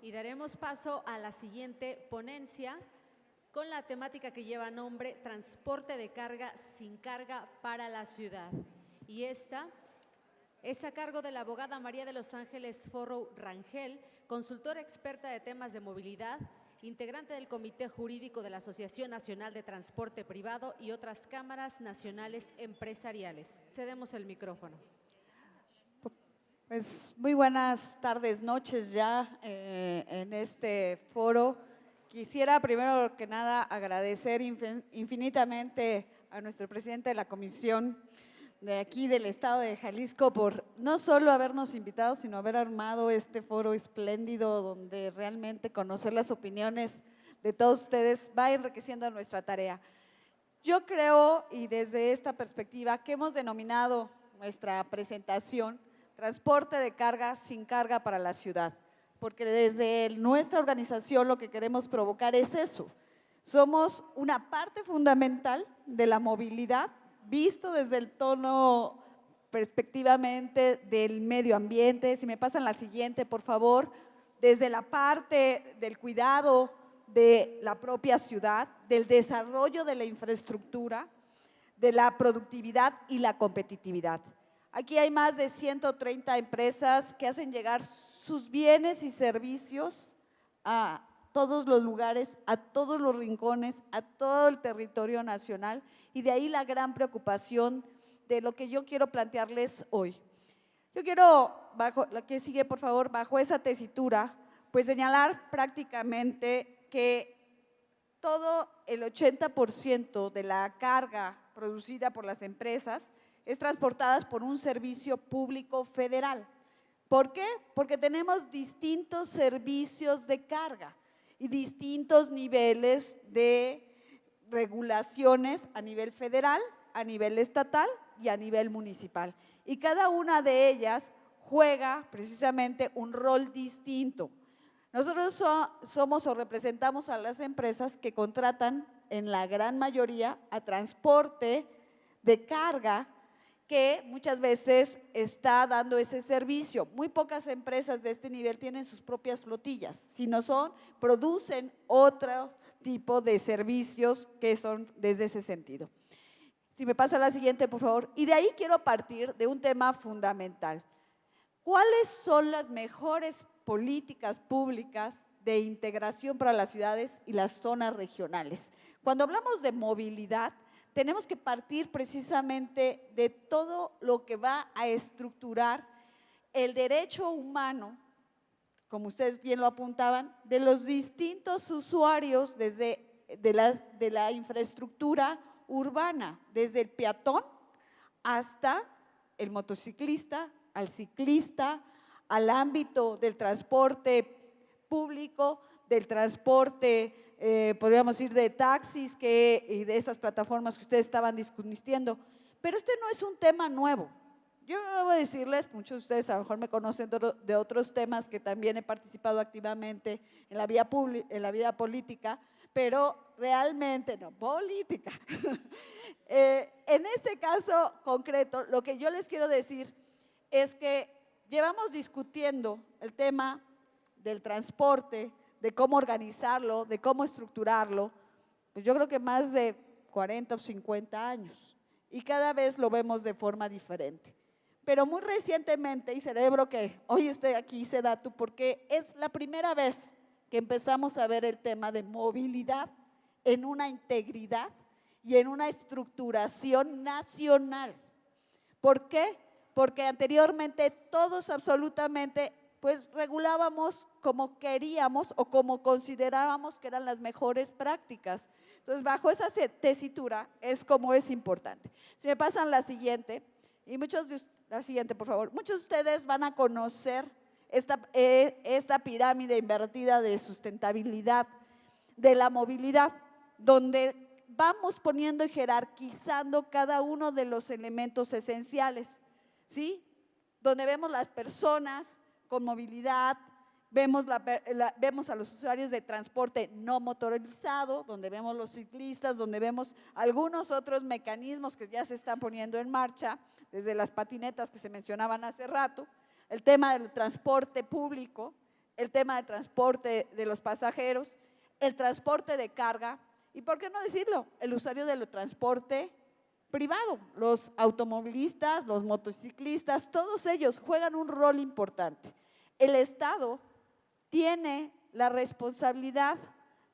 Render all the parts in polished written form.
Y daremos paso a la siguiente ponencia con la temática que lleva nombre Transporte de carga sin carga para la ciudad. Y esta es a cargo de la abogada María de los Ángeles Forrow Rangel, consultora experta de temas de movilidad, integrante del Comité Jurídico de la Asociación Nacional de Transporte Privado y otras cámaras nacionales empresariales. Cedemos el micrófono. Pues muy buenas tardes, noches ya en este foro. Quisiera primero que nada agradecer infinitamente a nuestro presidente de la comisión de aquí del estado de Jalisco por no solo habernos invitado, sino haber armado este foro espléndido donde realmente conocer las opiniones de todos ustedes va enriqueciendo nuestra tarea. Yo creo, y desde esta perspectiva, que hemos denominado nuestra presentación Transporte de carga sin carga para la ciudad, porque desde nuestra organización lo que queremos provocar es eso. Somos una parte fundamental de la movilidad, visto desde el tono perspectivamente del medio ambiente. Si me pasan la siguiente, por favor, desde la parte del cuidado de la propia ciudad, del desarrollo de la infraestructura, de la productividad y la competitividad. Aquí hay más de 130 empresas que hacen llegar sus bienes y servicios a todos los lugares, a todos los rincones, a todo el territorio nacional, y de ahí la gran preocupación de lo que yo quiero plantearles hoy. Yo quiero, bajo la que sigue por favor, bajo esa tesitura, pues señalar prácticamente que todo el 80% de la carga producida por las empresas es transportada por un servicio público federal. ¿Por qué? Porque tenemos distintos servicios de carga y distintos niveles de regulaciones a nivel federal, a nivel estatal y a nivel municipal. Y cada una de ellas juega precisamente un rol distinto. Nosotros somos o representamos a las empresas que contratan en la gran mayoría a transporte de carga que muchas veces está dando ese servicio. Muy pocas empresas de este nivel tienen sus propias flotillas, sino producen otro tipo de servicios que son desde ese sentido. Si me pasa la siguiente, por favor. Y de ahí quiero partir de un tema fundamental. ¿Cuáles son las mejores políticas públicas de integración para las ciudades y las zonas regionales? Cuando hablamos de movilidad, tenemos que partir precisamente de todo lo que va a estructurar el derecho humano, como ustedes bien lo apuntaban, de los distintos usuarios de la infraestructura urbana, desde el peatón hasta el motociclista, al ciclista, al ámbito del transporte público, del transporte podríamos decir de taxis y de esas plataformas que ustedes estaban discutiendo. Pero este no es un tema nuevo. Yo debo decirles, muchos de ustedes a lo mejor me conocen de otros temas que también he participado activamente en la vida política, pero realmente no, política. En este caso concreto, lo que yo les quiero decir es que llevamos discutiendo el tema del transporte, de cómo organizarlo, de cómo estructurarlo, pues yo creo que más de 40 o 50 años, y cada vez lo vemos de forma diferente. Pero muy recientemente, y celebro que hoy esté aquí Sedatu, porque es la primera vez que empezamos a ver el tema de movilidad en una integridad y en una estructuración nacional. ¿Por qué? Porque anteriormente todos absolutamente pues regulábamos como queríamos o como considerábamos que eran las mejores prácticas. Entonces, bajo esa tesitura es como es importante. Si me pasan la siguiente, la siguiente, por favor. Muchos de ustedes van a conocer esta pirámide invertida de sustentabilidad de la movilidad, donde vamos poniendo y jerarquizando cada uno de los elementos esenciales, ¿sí? Donde vemos las personas con movilidad, vemos a los usuarios de transporte no motorizado, donde vemos los ciclistas, donde vemos algunos otros mecanismos que ya se están poniendo en marcha, desde las patinetas que se mencionaban hace rato, el tema del transporte público, el tema de transporte de los pasajeros, el transporte de carga y, ¿por qué no decirlo?, el usuario del transporte privado, los automovilistas, los motociclistas, todos ellos juegan un rol importante. El Estado tiene la responsabilidad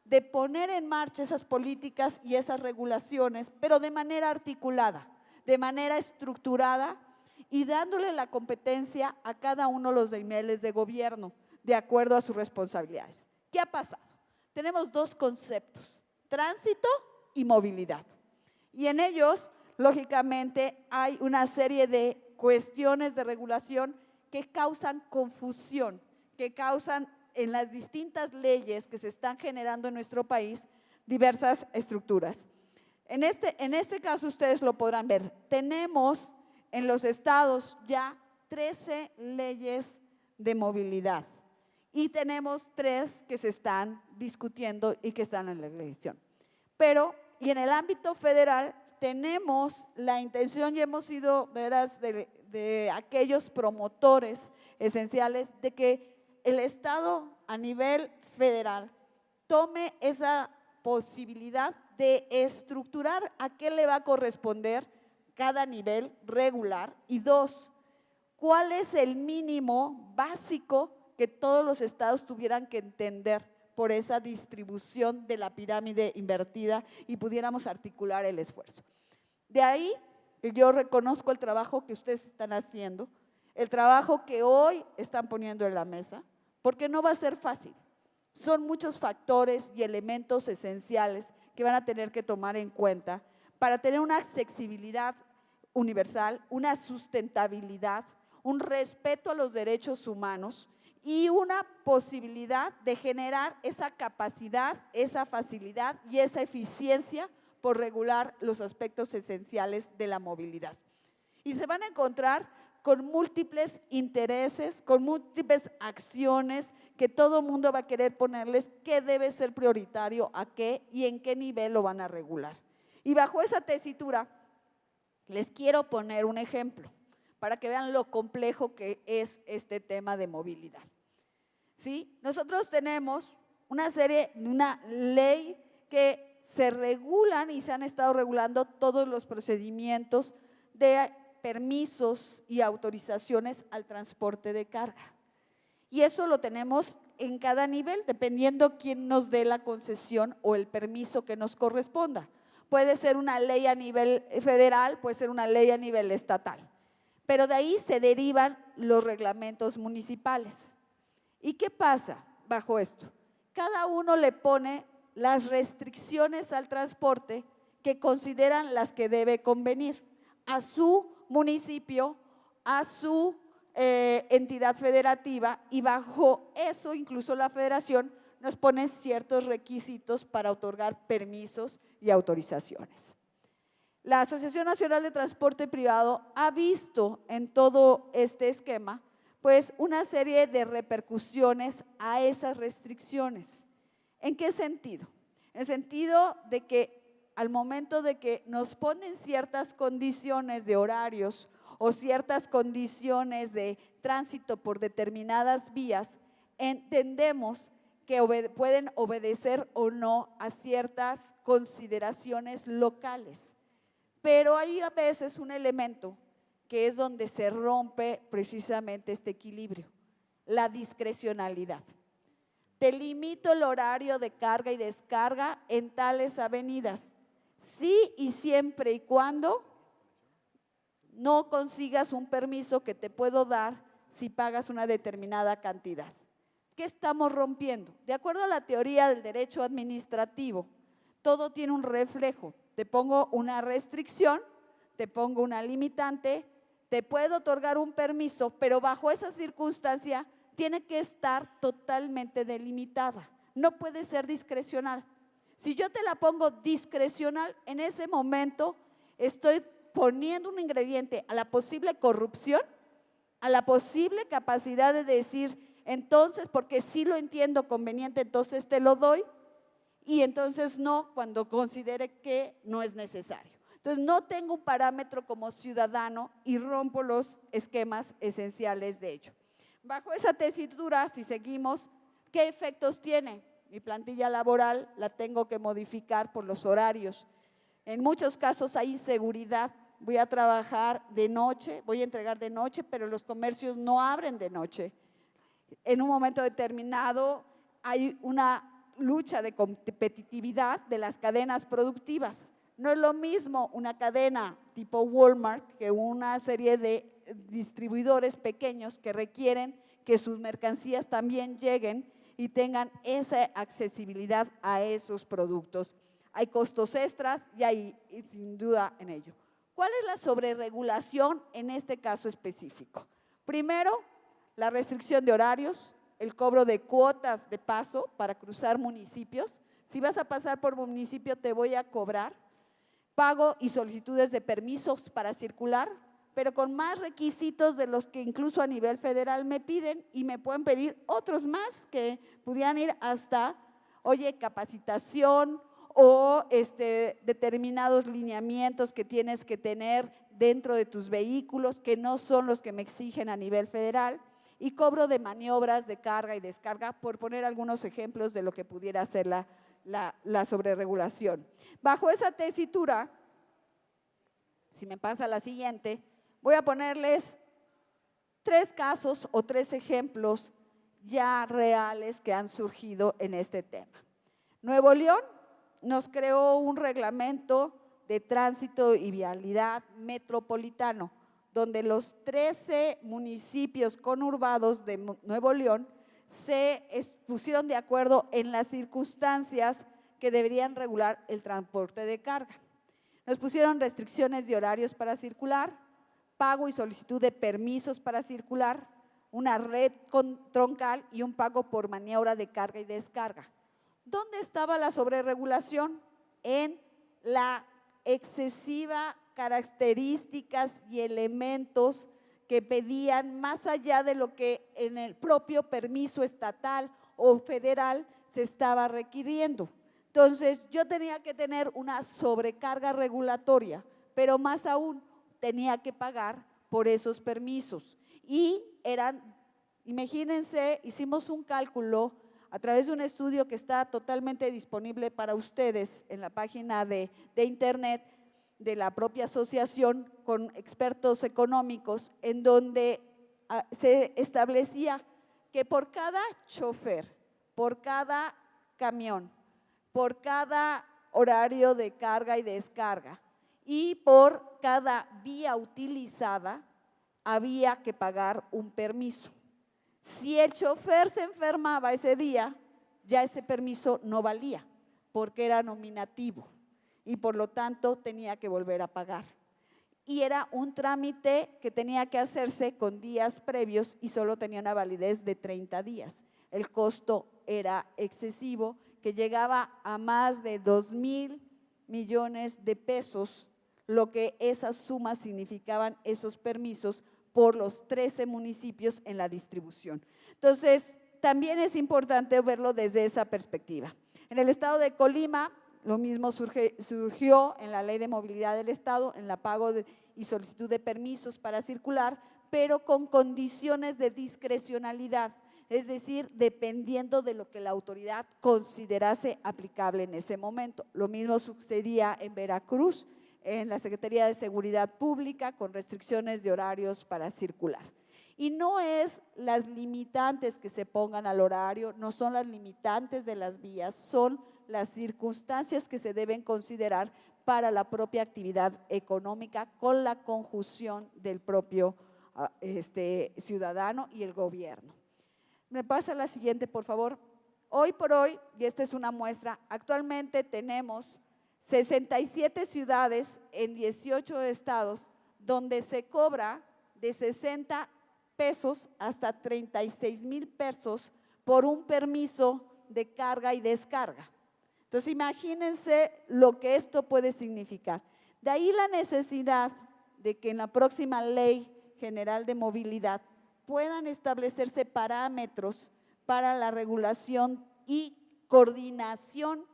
de poner en marcha esas políticas y esas regulaciones, pero de manera articulada, de manera estructurada y dándole la competencia a cada uno de los niveles de gobierno, de acuerdo a sus responsabilidades. ¿Qué ha pasado? Tenemos dos conceptos, tránsito y movilidad. Y en ellos, lógicamente, hay una serie de cuestiones de regulación que causan confusión, que causan en las distintas leyes que se están generando en nuestro país diversas estructuras. En este caso ustedes lo podrán ver, tenemos en los estados ya 13 leyes de movilidad y tenemos 3 que se están discutiendo y que están en la elección. Pero, y en el ámbito federal tenemos la intención y hemos sido de aquellos promotores esenciales de que el Estado a nivel federal tome esa posibilidad de estructurar a qué le va a corresponder cada nivel regular y 2, cuál es el mínimo básico que todos los estados tuvieran que entender por esa distribución de la pirámide invertida y pudiéramos articular el esfuerzo. De ahí yo reconozco el trabajo que ustedes están haciendo, el trabajo que hoy están poniendo en la mesa, porque no va a ser fácil. Son muchos factores y elementos esenciales que van a tener que tomar en cuenta para tener una accesibilidad universal, una sustentabilidad, un respeto a los derechos humanos y una posibilidad de generar esa capacidad, esa facilidad y esa eficiencia por regular los aspectos esenciales de la movilidad. Y se van a encontrar con múltiples intereses, con múltiples acciones que todo mundo va a querer ponerles qué debe ser prioritario, a qué y en qué nivel lo van a regular. Y bajo esa tesitura les quiero poner un ejemplo para que vean lo complejo que es este tema de movilidad. ¿Sí? Nosotros tenemos una ley que se regulan y se han estado regulando todos los procedimientos de permisos y autorizaciones al transporte de carga. Y eso lo tenemos en cada nivel, dependiendo quién nos dé la concesión o el permiso que nos corresponda. Puede ser una ley a nivel federal, puede ser una ley a nivel estatal, pero de ahí se derivan los reglamentos municipales. ¿Y qué pasa bajo esto? Cada uno le pone las restricciones al transporte que consideran las que debe convenir a su municipio, a su entidad federativa, y bajo eso incluso la federación nos pone ciertos requisitos para otorgar permisos y autorizaciones. La Asociación Nacional de Transporte Privado ha visto en todo este esquema pues una serie de repercusiones a esas restricciones. ¿En qué sentido? En el sentido de que al momento de que nos ponen ciertas condiciones de horarios o ciertas condiciones de tránsito por determinadas vías, entendemos que pueden obedecer o no a ciertas consideraciones locales. Pero hay a veces un elemento que es donde se rompe precisamente este equilibrio, la discrecionalidad. Te limito el horario de carga y descarga en tales avenidas, sí y siempre y cuando no consigas un permiso que te puedo dar si pagas una determinada cantidad. ¿Qué estamos rompiendo? De acuerdo a la teoría del derecho administrativo, todo tiene un reflejo. Te pongo una restricción, te pongo una limitante, te puedo otorgar un permiso, pero bajo esa circunstancia tiene que estar totalmente delimitada, no puede ser discrecional. Si yo te la pongo discrecional, en ese momento estoy poniendo un ingrediente a la posible corrupción, a la posible capacidad de decir, entonces, porque sí lo entiendo conveniente, entonces te lo doy, y entonces no cuando considere que no es necesario. Entonces, no tengo un parámetro como ciudadano y rompo los esquemas esenciales de ello. Bajo esa tesitura, si seguimos, ¿Qué efectos tiene? Mi plantilla laboral la tengo que modificar por los horarios. En muchos casos hay inseguridad. Voy a trabajar de noche, voy a entregar de noche, pero los comercios no abren de noche. En un momento determinado hay una lucha de competitividad de las cadenas productivas. No es lo mismo una cadena tipo Walmart que una serie de distribuidores pequeños que requieren que sus mercancías también lleguen y tengan esa accesibilidad a esos productos. Hay costos extras y hay sin duda en ello. ¿Cuál es la sobreregulación en este caso específico? Primero, la restricción de horarios, el cobro de cuotas de paso para cruzar municipios. Si vas a pasar por municipio te voy a cobrar. Pago y solicitudes de permisos para circular, pero con más requisitos de los que incluso a nivel federal me piden y me pueden pedir otros más que pudieran ir hasta, oye, capacitación o determinados lineamientos que tienes que tener dentro de tus vehículos que no son los que me exigen a nivel federal y cobro de maniobras de carga y descarga, por poner algunos ejemplos de lo que pudiera ser la sobreregulación. Bajo esa tesitura, si me pasa la siguiente, voy a ponerles 3 casos o 3 ejemplos ya reales que han surgido en este tema. Nuevo León nos creó un reglamento de tránsito y vialidad metropolitano, donde los 13 municipios conurbados de Nuevo León se pusieron de acuerdo en las circunstancias que deberían regular el transporte de carga. Nos pusieron restricciones de horarios para circular, pago y solicitud de permisos para circular, una red troncal y un pago por maniobra de carga y descarga. ¿Dónde estaba la sobreregulación? En la excesiva características y elementos que pedían más allá de lo que en el propio permiso estatal o federal se estaba requiriendo. Entonces, yo tenía que tener una sobrecarga regulatoria, pero más aún tenía que pagar por esos permisos. Y eran, imagínense, hicimos un cálculo a través de un estudio que está totalmente disponible para ustedes en la página de internet de la propia asociación con expertos económicos, en donde se establecía que por cada chofer, por cada camión, por cada horario de carga y descarga y por cada vía utilizada había que pagar un permiso. Si el chofer se enfermaba ese día, ya ese permiso no valía porque era nominativo y por lo tanto tenía que volver a pagar. Y era un trámite que tenía que hacerse con días previos y solo tenía una validez de 30 días. El costo era excesivo, que llegaba a más de 2,000 millones de pesos, lo que esas sumas significaban esos permisos por los 13 municipios en la distribución. Entonces, también es importante verlo desde esa perspectiva. En el estado de Colima, lo mismo surgió en la Ley de Movilidad del Estado, en la pago y solicitud de permisos para circular, pero con condiciones de discrecionalidad, es decir, dependiendo de lo que la autoridad considerase aplicable en ese momento. Lo mismo sucedía en Veracruz, en la Secretaría de Seguridad Pública, con restricciones de horarios para circular. Y no es las limitantes que se pongan al horario, no son las limitantes de las vías, son las circunstancias que se deben considerar para la propia actividad económica con la conjunción del propio ciudadano y el gobierno. Me pasa la siguiente, por favor. Hoy por hoy, y esta es una muestra, actualmente tenemos 67 ciudades en 18 estados donde se cobra de 60 pesos hasta 36,000 pesos por un permiso de carga y descarga. Entonces, imagínense lo que esto puede significar. De ahí la necesidad de que en la próxima Ley General de Movilidad puedan establecerse parámetros para la regulación y coordinación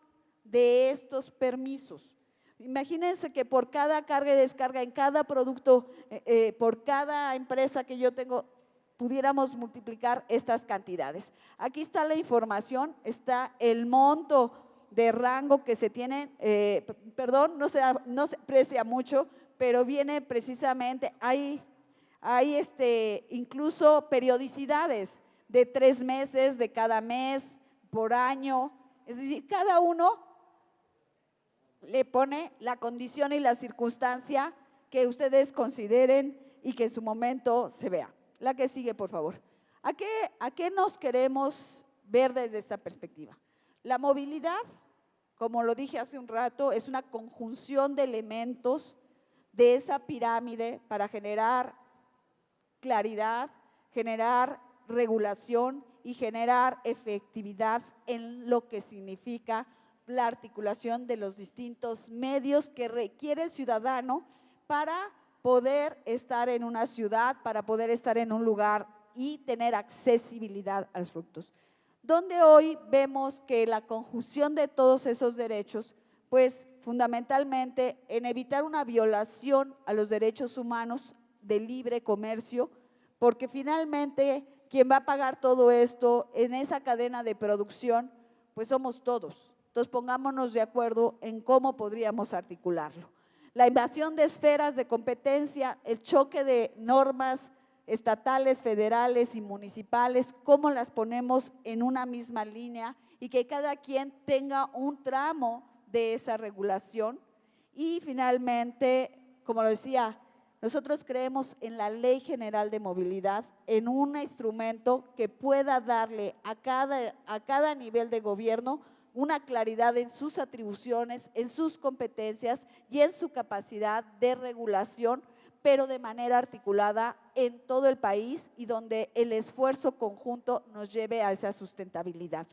de estos permisos. Imagínense que por cada carga y descarga en cada producto, por cada empresa que yo tengo, pudiéramos multiplicar estas cantidades. Aquí está la información, está el monto de rango que se tiene, perdón, no se aprecia mucho, pero viene precisamente, hay incluso periodicidades de 3 meses, de cada mes, por año, es decir, cada uno le pone la condición y la circunstancia que ustedes consideren y que en su momento se vea. La que sigue, por favor. ¿A qué nos queremos ver desde esta perspectiva? La movilidad, como lo dije hace un rato, es una conjunción de elementos de esa pirámide para generar claridad, generar regulación y generar efectividad en lo que significa la articulación de los distintos medios que requiere el ciudadano para poder estar en una ciudad, para poder estar en un lugar y tener accesibilidad a los productos. Donde hoy vemos que la conjunción de todos esos derechos, pues fundamentalmente en evitar una violación a los derechos humanos de libre comercio, porque finalmente quien va a pagar todo esto en esa cadena de producción, pues somos todos. Entonces pongámonos de acuerdo en cómo podríamos articularlo. La invasión de esferas de competencia, el choque de normas estatales, federales y municipales, cómo las ponemos en una misma línea y que cada quien tenga un tramo de esa regulación. Y finalmente, como lo decía, nosotros creemos en la Ley General de Movilidad, en un instrumento que pueda darle a cada nivel de gobierno una claridad en sus atribuciones, en sus competencias y en su capacidad de regulación, pero de manera articulada en todo el país y donde el esfuerzo conjunto nos lleve a esa sustentabilidad.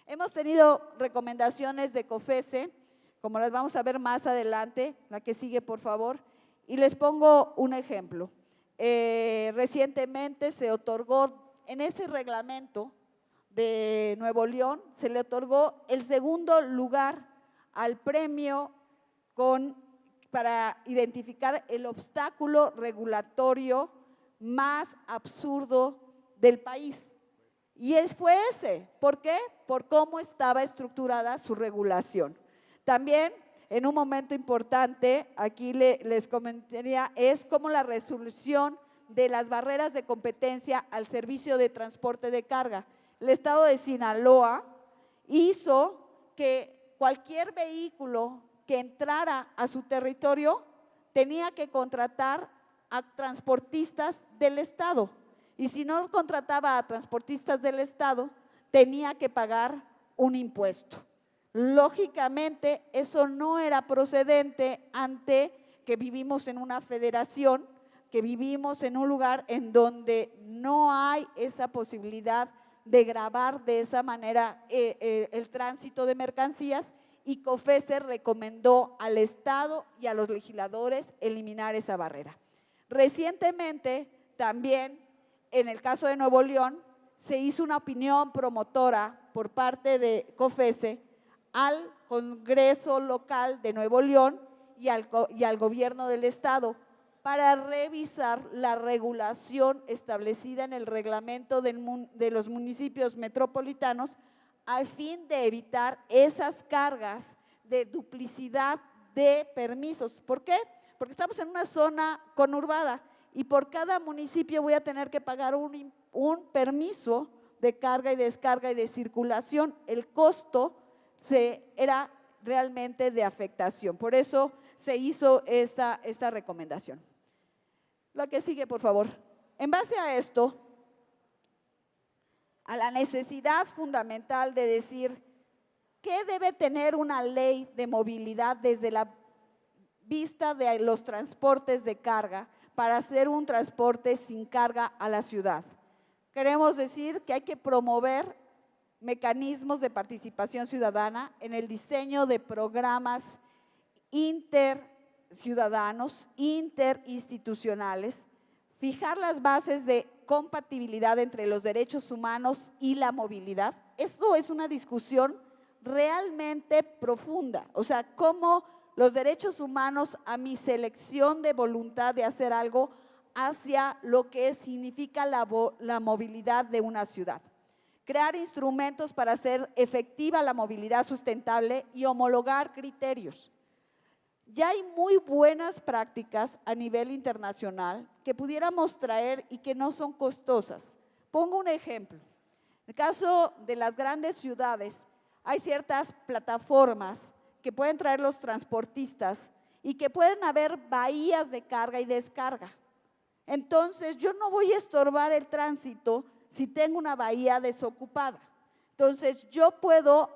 Hemos tenido recomendaciones de COFECE, como las vamos a ver más adelante, la que sigue por favor, y les pongo un ejemplo. Recientemente se otorgó en ese reglamento de Nuevo León, se le otorgó el segundo lugar al premio para identificar el obstáculo regulatorio más absurdo del país. Y fue ese. ¿Por qué? Por cómo estaba estructurada su regulación. También, en un momento importante, aquí les comentaría, es como la resolución de las barreras de competencia al servicio de transporte de carga. El estado de Sinaloa hizo que cualquier vehículo que entrara a su territorio tenía que contratar a transportistas del estado, y si no contrataba a transportistas del estado, tenía que pagar un impuesto. Lógicamente, eso no era procedente ante que vivimos en una federación, que vivimos en un lugar en donde no hay esa posibilidad de gravar de esa manera el tránsito de mercancías, y COFECE recomendó al Estado y a los legisladores eliminar esa barrera. Recientemente, también en el caso de Nuevo León, se hizo una opinión promotora por parte de COFECE al Congreso local de Nuevo León y al gobierno del Estado para revisar la regulación establecida en el reglamento de los municipios metropolitanos a fin de evitar esas cargas de duplicidad de permisos. ¿Por qué? Porque estamos en una zona conurbada y por cada municipio voy a tener que pagar un permiso de carga y descarga y de circulación. El costo era realmente de afectación. Por eso se hizo esta recomendación. La que sigue, por favor. En base a esto, a la necesidad fundamental de decir qué debe tener una ley de movilidad desde la vista de los transportes de carga para hacer un transporte sin carga a la ciudad. Queremos decir que hay que promover mecanismos de participación ciudadana en el diseño de programas interciudadanos, interinstitucionales, fijar las bases de compatibilidad entre los derechos humanos y la movilidad. Esto es una discusión realmente profunda, o sea, cómo los derechos humanos a mi selección de voluntad de hacer algo hacia lo que significa la movilidad de una ciudad. Crear instrumentos para hacer efectiva la movilidad sustentable y homologar criterios. Ya hay muy buenas prácticas a nivel internacional que pudiéramos traer y que no son costosas. Pongo un ejemplo. En el caso de las grandes ciudades, hay ciertas plataformas que pueden traer los transportistas y que pueden haber bahías de carga y descarga. Entonces, yo no voy a estorbar el tránsito si tengo una bahía desocupada. Entonces, yo puedo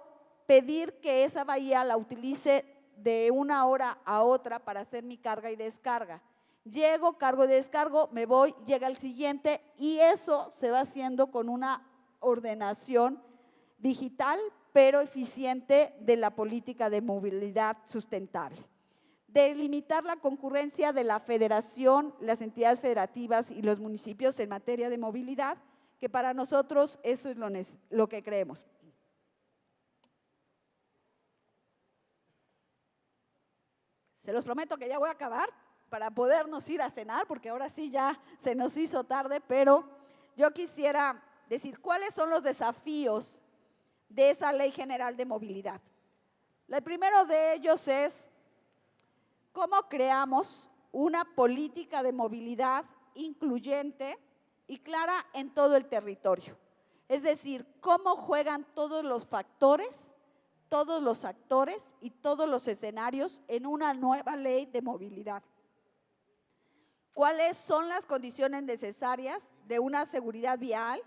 pedir que esa bahía la utilice de una hora a otra para hacer mi carga y descarga. Llego, cargo y descargo, me voy, llega el siguiente y eso se va haciendo con una ordenación digital, pero eficiente de la política de movilidad sustentable. Delimitar la concurrencia de la federación, las entidades federativas y los municipios en materia de movilidad, que para nosotros eso es lo que creemos. Se los prometo que ya voy a acabar para podernos ir a cenar, porque ahora sí ya se nos hizo tarde, pero yo quisiera decir cuáles son los desafíos de esa Ley General de Movilidad. El primero de ellos es cómo creamos una política de movilidad incluyente y clara en todo el territorio. Es decir, cómo juegan todos los factores, todos los actores y todos los escenarios en una nueva ley de movilidad. ¿Cuáles son las condiciones necesarias de una seguridad vial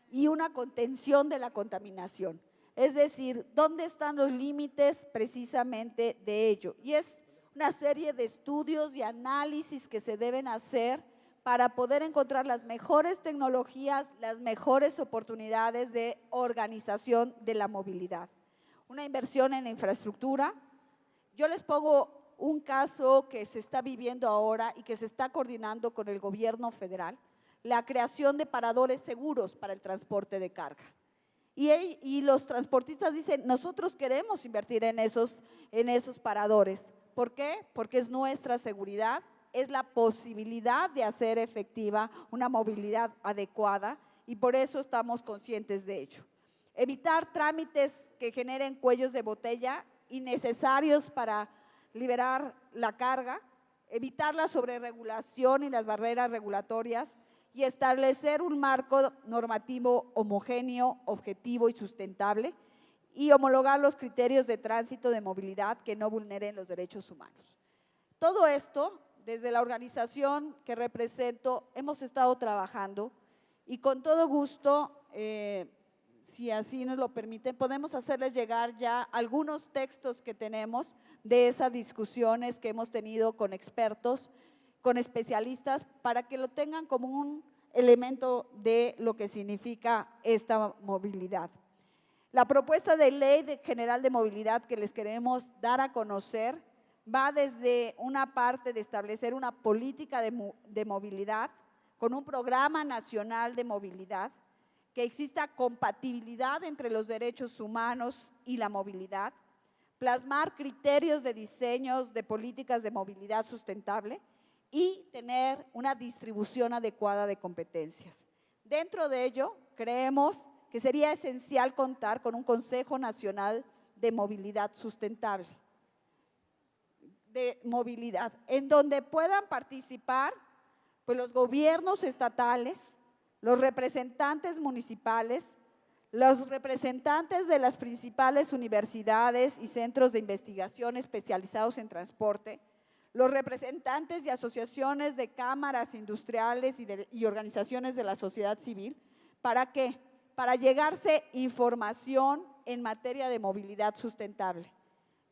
y una contención de la contaminación? Es decir, ¿dónde están los límites precisamente de ello? Y es una serie de estudios y análisis que se deben hacer para poder encontrar las mejores tecnologías, las mejores oportunidades de organización de la movilidad. Una inversión en la infraestructura. Yo les pongo un caso que se está viviendo ahora y que se está coordinando con el gobierno federal, la creación de paradores seguros para el transporte de carga. Y los transportistas dicen, nosotros queremos invertir en esos paradores. ¿Por qué? Porque es nuestra seguridad, es la posibilidad de hacer efectiva una movilidad adecuada y por eso estamos conscientes de ello. Evitar trámites que generen cuellos de botella innecesarios para liberar la carga, evitar la sobreregulación y las barreras regulatorias y establecer un marco normativo homogéneo, objetivo y sustentable y homologar los criterios de tránsito de movilidad que no vulneren los derechos humanos. Todo esto, desde la organización que represento, hemos estado trabajando y con todo gusto, si así nos lo permiten, podemos hacerles llegar ya algunos textos que tenemos de esas discusiones que hemos tenido con expertos, con especialistas, para que lo tengan como un elemento de lo que significa esta movilidad. La propuesta de ley general de movilidad que les queremos dar a conocer va desde una parte de establecer una política de movilidad con un programa nacional de movilidad, que exista compatibilidad entre los derechos humanos y la movilidad, plasmar criterios de diseños de políticas de movilidad sustentable y tener una distribución adecuada de competencias. Dentro de ello, creemos que sería esencial contar con un Consejo Nacional de Movilidad Sustentable, en donde puedan participar pues, los gobiernos estatales, los representantes municipales, los representantes de las principales universidades y centros de investigación especializados en transporte, los representantes y asociaciones de cámaras industriales y organizaciones de la sociedad civil. ¿Para qué? Para llegarse información en materia de movilidad sustentable.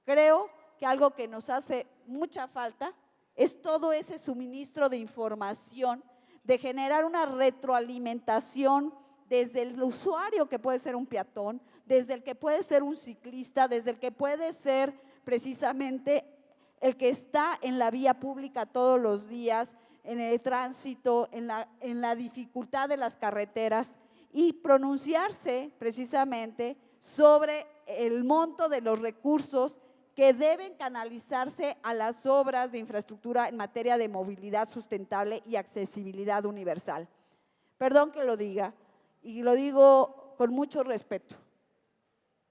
Creo que algo que nos hace mucha falta es todo ese suministro de información, de generar una retroalimentación desde el usuario que puede ser un peatón, desde el que puede ser un ciclista, desde el que puede ser precisamente el que está en la vía pública todos los días, en el tránsito, en la dificultad de las carreteras y pronunciarse precisamente sobre el monto de los recursos que deben canalizarse a las obras de infraestructura en materia de movilidad sustentable y accesibilidad universal. Perdón que lo diga, y lo digo con mucho respeto.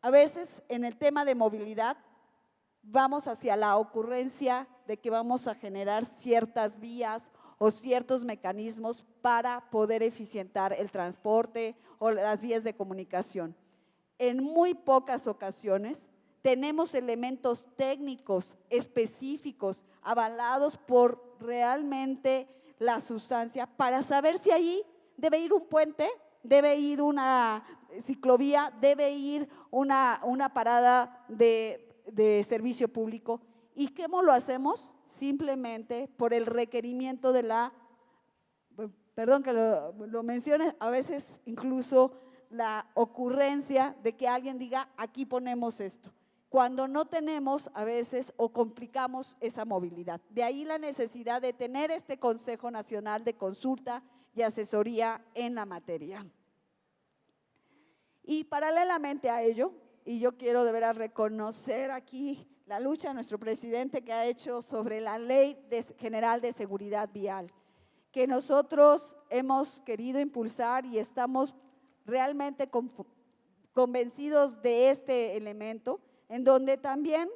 A veces en el tema de movilidad vamos hacia la ocurrencia de que vamos a generar ciertas vías o ciertos mecanismos para poder eficientar el transporte o las vías de comunicación. En muy pocas ocasiones tenemos elementos técnicos específicos avalados por realmente la sustancia para saber si allí debe ir un puente, debe ir una ciclovía, debe ir una parada de servicio público. ¿Y cómo lo hacemos? Simplemente por el requerimiento de perdón que lo mencione, a veces incluso la ocurrencia de que alguien diga, aquí ponemos esto, cuando no tenemos a veces o complicamos esa movilidad. De ahí la necesidad de tener este Consejo Nacional de Consulta y Asesoría en la materia. Y paralelamente a ello, y yo quiero de veras reconocer aquí la lucha de nuestro presidente que ha hecho sobre la Ley General de Seguridad Vial, que nosotros hemos querido impulsar y estamos realmente convencidos de este elemento, en donde también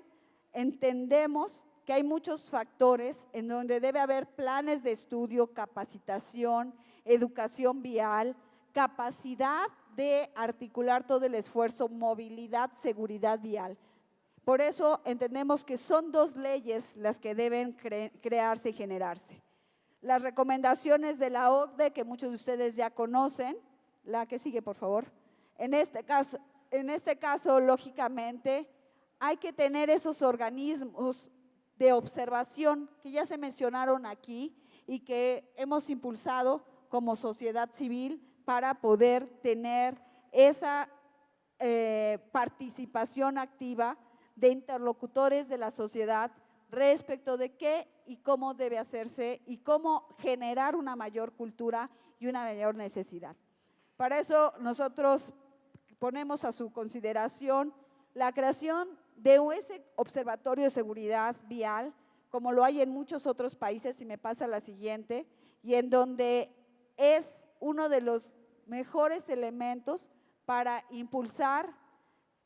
entendemos que hay muchos factores en donde debe haber planes de estudio, capacitación, educación vial, capacidad de articular todo el esfuerzo, movilidad, seguridad vial. Por eso entendemos que son dos leyes las que deben crearse y generarse. Las recomendaciones de la OCDE, que muchos de ustedes ya conocen, la que sigue, por favor. En este caso, lógicamente, hay que tener esos organismos de observación que ya se mencionaron aquí y que hemos impulsado como sociedad civil para poder tener esa participación activa de interlocutores de la sociedad respecto de qué y cómo debe hacerse y cómo generar una mayor cultura y una mayor necesidad. Para eso nosotros ponemos a su consideración la creación de ese observatorio de seguridad vial, como lo hay en muchos otros países, si me pasa la siguiente, y en donde es uno de los mejores elementos para impulsar,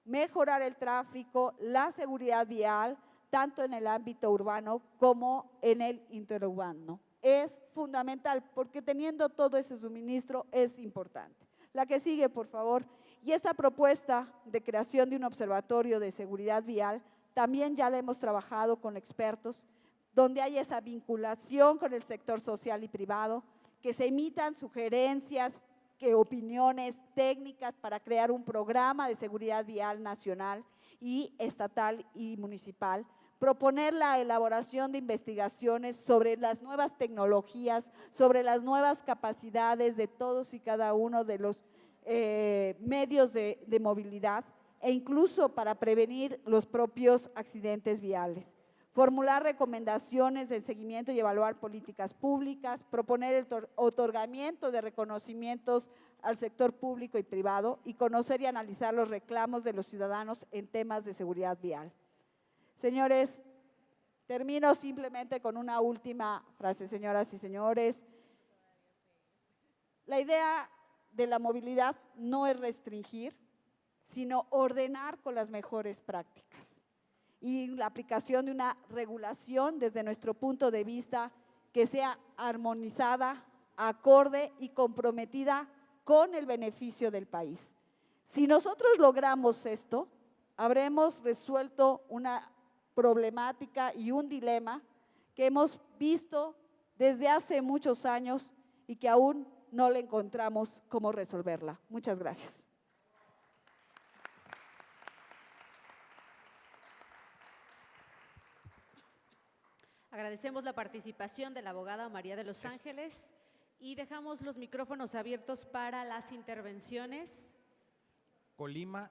mejorar el tráfico, la seguridad vial, tanto en el ámbito urbano como en el interurbano. Es fundamental porque teniendo todo ese suministro es importante. La que sigue, por favor. Y esta propuesta de creación de un observatorio de seguridad vial también ya la hemos trabajado con expertos, donde hay esa vinculación con el sector social y privado, que se emitan sugerencias, opiniones técnicas para crear un programa de seguridad vial nacional y estatal y municipal, proponer la elaboración de investigaciones sobre las nuevas tecnologías, sobre las nuevas capacidades de todos y cada uno de los medios de movilidad e incluso para prevenir los propios accidentes viales. Formular recomendaciones de seguimiento y evaluar políticas públicas, proponer el otorgamiento de reconocimientos al sector público y privado y conocer y analizar los reclamos de los ciudadanos en temas de seguridad vial. Señores, termino simplemente con una última frase, señoras y señores. La idea de la movilidad no es restringir, sino ordenar con las mejores prácticas y la aplicación de una regulación desde nuestro punto de vista que sea armonizada, acorde y comprometida con el beneficio del país. Si nosotros logramos esto, habremos resuelto una problemática y un dilema que hemos visto desde hace muchos años y que aún no le encontramos cómo resolverla. Muchas gracias. Agradecemos la participación de la abogada María de los Ángeles y dejamos los micrófonos abiertos para las intervenciones. Colima,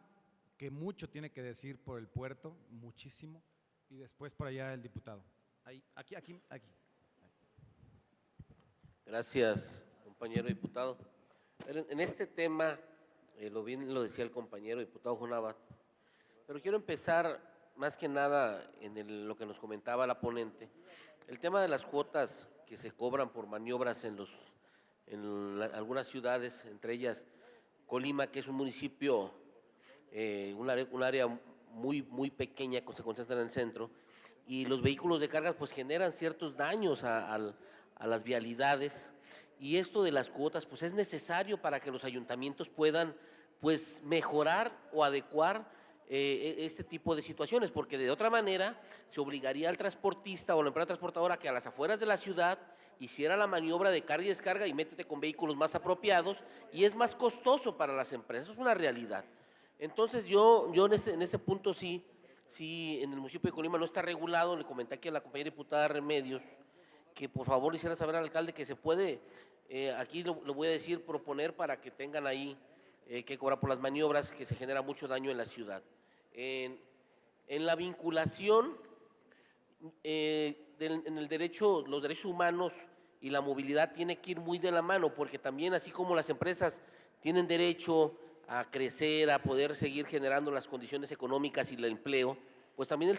que mucho tiene que decir por el puerto, muchísimo, y después por allá el diputado. Ahí, aquí. Gracias, compañero diputado. En este tema, bien lo decía el compañero diputado Jonabat, pero quiero empezar más que nada lo que nos comentaba la ponente, el tema de las cuotas que se cobran por maniobras algunas ciudades, entre ellas Colima, que es un municipio, un área muy pequeña que se concentra en el centro, y los vehículos de carga pues generan ciertos daños a las vialidades, y esto de las cuotas pues es necesario para que los ayuntamientos puedan pues mejorar o adecuar este tipo de situaciones, porque de otra manera se obligaría al transportista o la empresa transportadora que a las afueras de la ciudad hiciera la maniobra de carga y descarga y métete con vehículos más apropiados, y es más costoso para las empresas, es una realidad. Entonces yo en ese punto sí, en el municipio de Colima no está regulado. Le comenté aquí a la compañera diputada Remedios que por favor le hiciera saber al alcalde que se puede, aquí lo voy a decir, proponer para que tengan ahí que cobrar por las maniobras, que se genera mucho daño en la ciudad. En la vinculación, en el derecho, los derechos humanos y la movilidad tiene que ir muy de la mano, porque también así como las empresas tienen derecho a crecer, a poder seguir generando las condiciones económicas y el empleo, pues también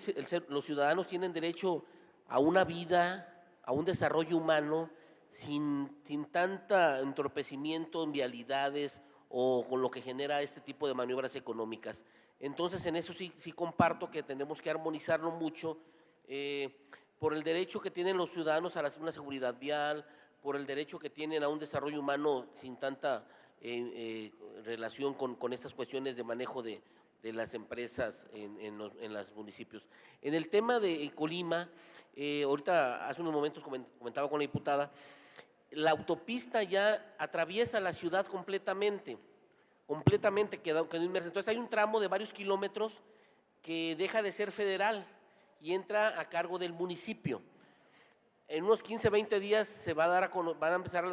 los ciudadanos tienen derecho a una vida, a un desarrollo humano sin tanta entorpecimiento en vialidades o con lo que genera este tipo de maniobras económicas. Entonces, en eso sí comparto que tenemos que armonizarlo mucho por el derecho que tienen los ciudadanos a una seguridad vial, por el derecho que tienen a un desarrollo humano sin tanta relación con estas cuestiones de manejo de las empresas en los municipios. En el tema de Colima, ahorita hace unos momentos comentaba con la diputada, la autopista ya atraviesa la ciudad completamente quedó inmersa. Entonces hay un tramo de varios kilómetros que deja de ser federal y entra a cargo del municipio. En unos 15, 20 días van a empezar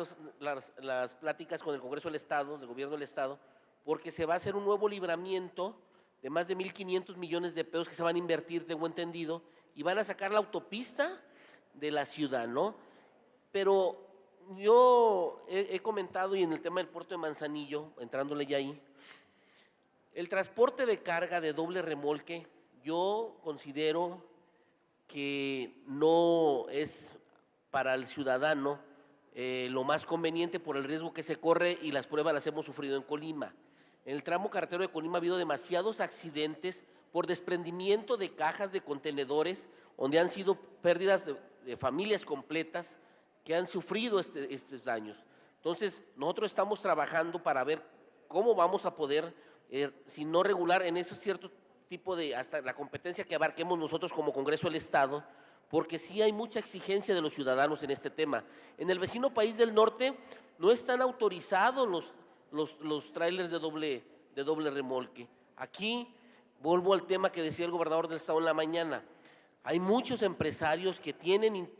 las pláticas con el Congreso del Estado, del Gobierno del Estado, porque se va a hacer un nuevo libramiento de más de 1,500 millones de pesos que se van a invertir, tengo entendido, y van a sacar la autopista de la ciudad, ¿no? Pero yo he comentado, y en el tema del puerto de Manzanillo, entrándole ya ahí, el transporte de carga de doble remolque, yo considero que no es para el ciudadano lo más conveniente por el riesgo que se corre, y las pruebas las hemos sufrido en Colima. En el tramo carretero de Colima ha habido demasiados accidentes por desprendimiento de cajas de contenedores, donde han sido pérdidas de familias completas que han sufrido estos daños. Entonces, nosotros estamos trabajando para ver cómo vamos a poder, si no regular en ese cierto tipo de, hasta la competencia que abarquemos nosotros como Congreso del Estado, porque sí hay mucha exigencia de los ciudadanos en este tema. En el vecino país del norte no están autorizados los trailers de doble remolque. Aquí, vuelvo al tema que decía el gobernador del Estado en la mañana, hay muchos empresarios que tienen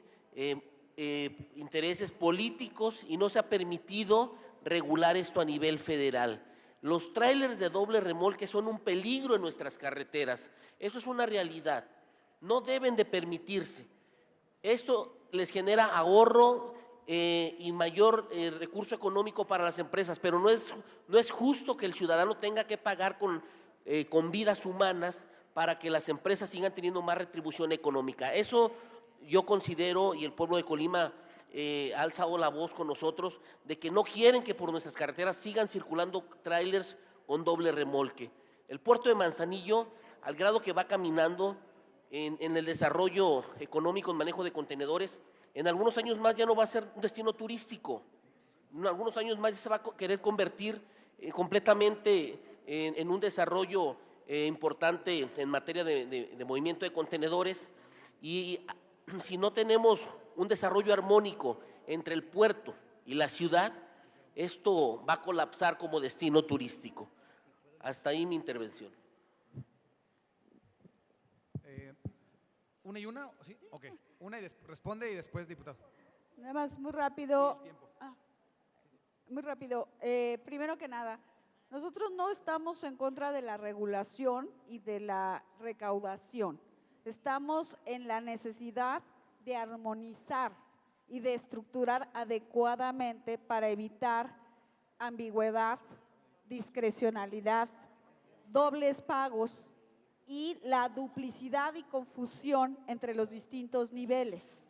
intereses políticos y no se ha permitido regular esto a nivel federal. Los trailers de doble remolque son un peligro en nuestras carreteras, eso es una realidad, no deben de permitirse. Esto les genera ahorro y mayor recurso económico para las empresas, pero no es justo que el ciudadano tenga que pagar con vidas humanas para que las empresas sigan teniendo más retribución económica. Eso yo considero, y el pueblo de Colima ha alzado la voz con nosotros, de que no quieren que por nuestras carreteras sigan circulando trailers con doble remolque. El puerto de Manzanillo, al grado que va caminando en el desarrollo económico, en manejo de contenedores, en algunos años más ya no va a ser un destino turístico, en algunos años más ya se va a querer convertir completamente en un desarrollo importante en materia de movimiento de contenedores, y si no tenemos un desarrollo armónico entre el puerto y la ciudad, esto va a colapsar como destino turístico. Hasta ahí mi intervención. ¿Una y una? ¿Sí? Ok. Una y responde y después, diputado. Nada más, muy rápido. El tiempo. Muy rápido. Primero que nada, nosotros no estamos en contra de la regulación y de la recaudación. Estamos en la necesidad de armonizar y de estructurar adecuadamente para evitar ambigüedad, discrecionalidad, dobles pagos y la duplicidad y confusión entre los distintos niveles.